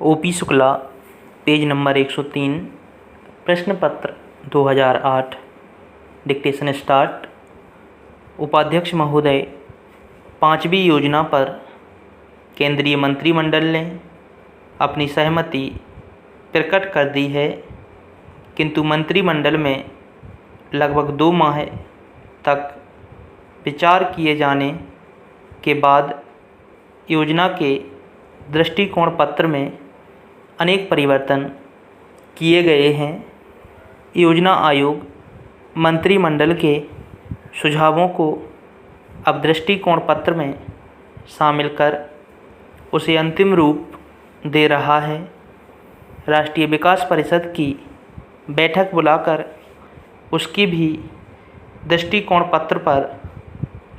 OP Shukla, page number 103, प्रश्न पत्र 2008। Dictation start. उपाध्यक्ष महोदय, 5वीं योजना पर केंद्रीय मंत्रिमंडल ने अपनी सहमति प्रकट कर दी है, किंतु मंत्रिमंडल में लगभग 2 माह तक विचार किए जाने के बाद योजना के दृष्टिकोण पत्र में अनेक परिवर्तन किए गए हैं। योजना आयोग मंत्रिमंडल के सुझावों को अब दृष्टिकोण पत्र में शामिल कर उसे अंतिम रूप दे रहा है। राष्ट्रीय विकास परिषद की बैठक बुलाकर उसकी भी दृष्टिकोण पत्र पर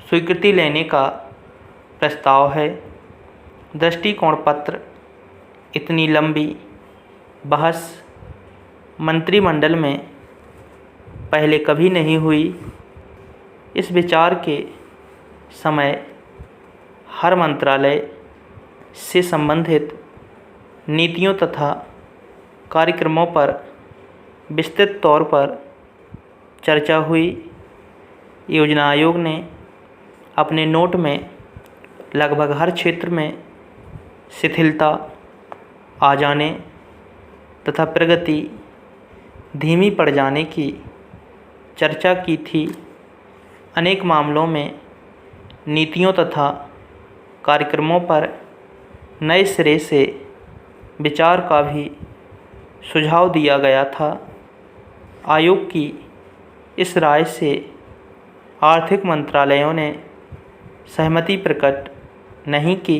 स्वीकृति लेने का प्रस्ताव है। दृष्टिकोण पत्र इतनी लंबी बहस मंत्रिमंडल में पहले कभी नहीं हुई। इस विचार के समय हर मंत्रालय से संबंधित नीतियों तथा कार्यक्रमों पर विस्तृत तौर पर चर्चा हुई। योजना आयोग ने अपने नोट में लगभग हर क्षेत्र में शिथिलता आ जाने तथा प्रगति धीमी पड़ जाने की चर्चा की थी। अनेक मामलों में नीतियों तथा कार्यक्रमों पर नए सिरे से विचार का भी सुझाव दिया गया था। आयोग की इस राय से आर्थिक मंत्रालयों ने सहमति प्रकट नहीं की,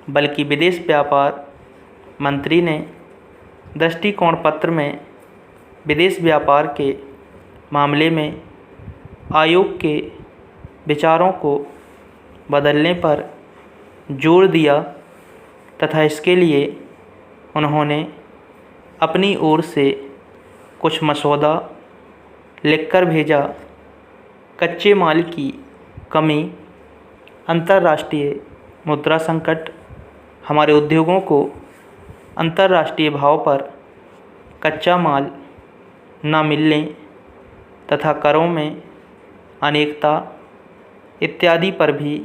बल्कि विदेश व्यापार मंत्री ने दृष्टिकोण पत्र में विदेश व्यापार के मामले में आयोग के विचारों को बदलने पर जोर दिया तथा इसके लिए उन्होंने अपनी ओर से कुछ मसौदा लिखकर भेजा। कच्चे माल की कमी, अंतर्राष्ट्रीय मुद्रा संकट हमारे उद्योगों को अंतर्राष्ट्रीय भाव पर कच्चा माल न मिलने तथा करों में अनेकता इत्यादि पर भी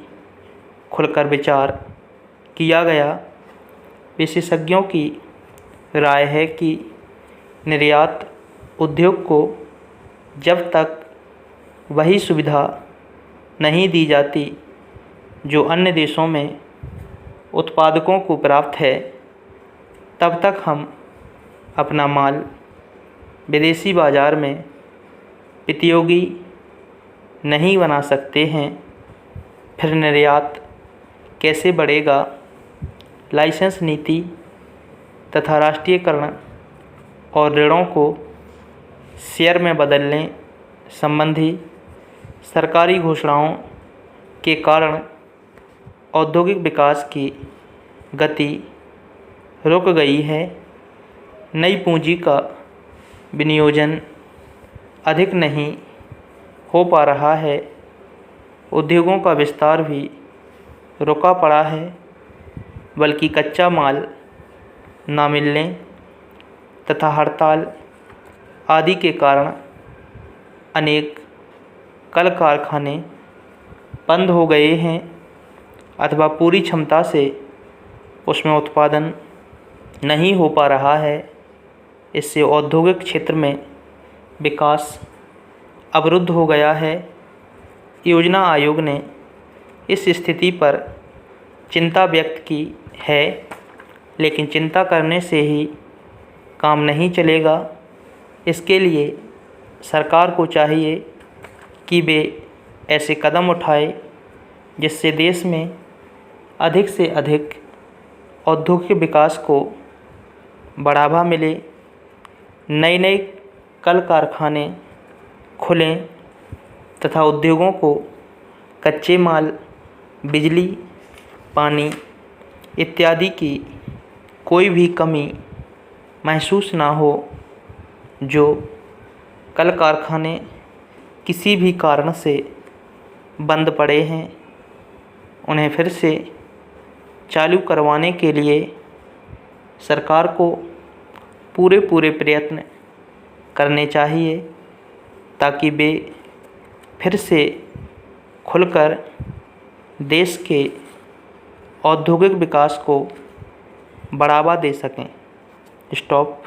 खुलकर विचार किया गया। विशेषज्ञों की राय है कि निर्यात उद्योग को जब तक वही सुविधा नहीं दी जाती जो अन्य देशों में उत्पादकों को प्राप्त है, तब तक हम अपना माल विदेशी बाज़ार में प्रतियोगी नहीं बना सकते हैं। फिर निर्यात कैसे बढ़ेगा? लाइसेंस नीति तथा राष्ट्रीयकरण और ऋणों को शेयर में बदलने संबंधी सरकारी घोषणाओं के कारण औद्योगिक विकास की गति रुक गई है। नई पूंजी का विनियोजन अधिक नहीं हो पा रहा है। उद्योगों का विस्तार भी रुका पड़ा है, बल्कि कच्चा माल न मिलने तथा हड़ताल आदि के कारण अनेक कल कारखाने बंद हो गए हैं अथवा पूरी क्षमता से उसमें उत्पादन नहीं हो पा रहा है। इससे औद्योगिक क्षेत्र में विकास अवरुद्ध हो गया है। योजना आयोग ने इस स्थिति पर चिंता व्यक्त की है, लेकिन चिंता करने से ही काम नहीं चलेगा। इसके लिए सरकार को चाहिए कि वे ऐसे कदम उठाए जिससे देश में अधिक से अधिक औद्योगिक विकास को बढ़ावा मिले, नए नए कल कारखाने खुलें तथा उद्योगों को कच्चे माल, बिजली, पानी इत्यादि की कोई भी कमी महसूस ना हो। जो कल कारखाने किसी भी कारण से बंद पड़े हैं, उन्हें फिर से चालू करवाने के लिए सरकार को पूरे प्रयत्न करने चाहिए ताकि वे फिर से खुलकर देश के औद्योगिक विकास को बढ़ावा दे सकें। स्टॉप।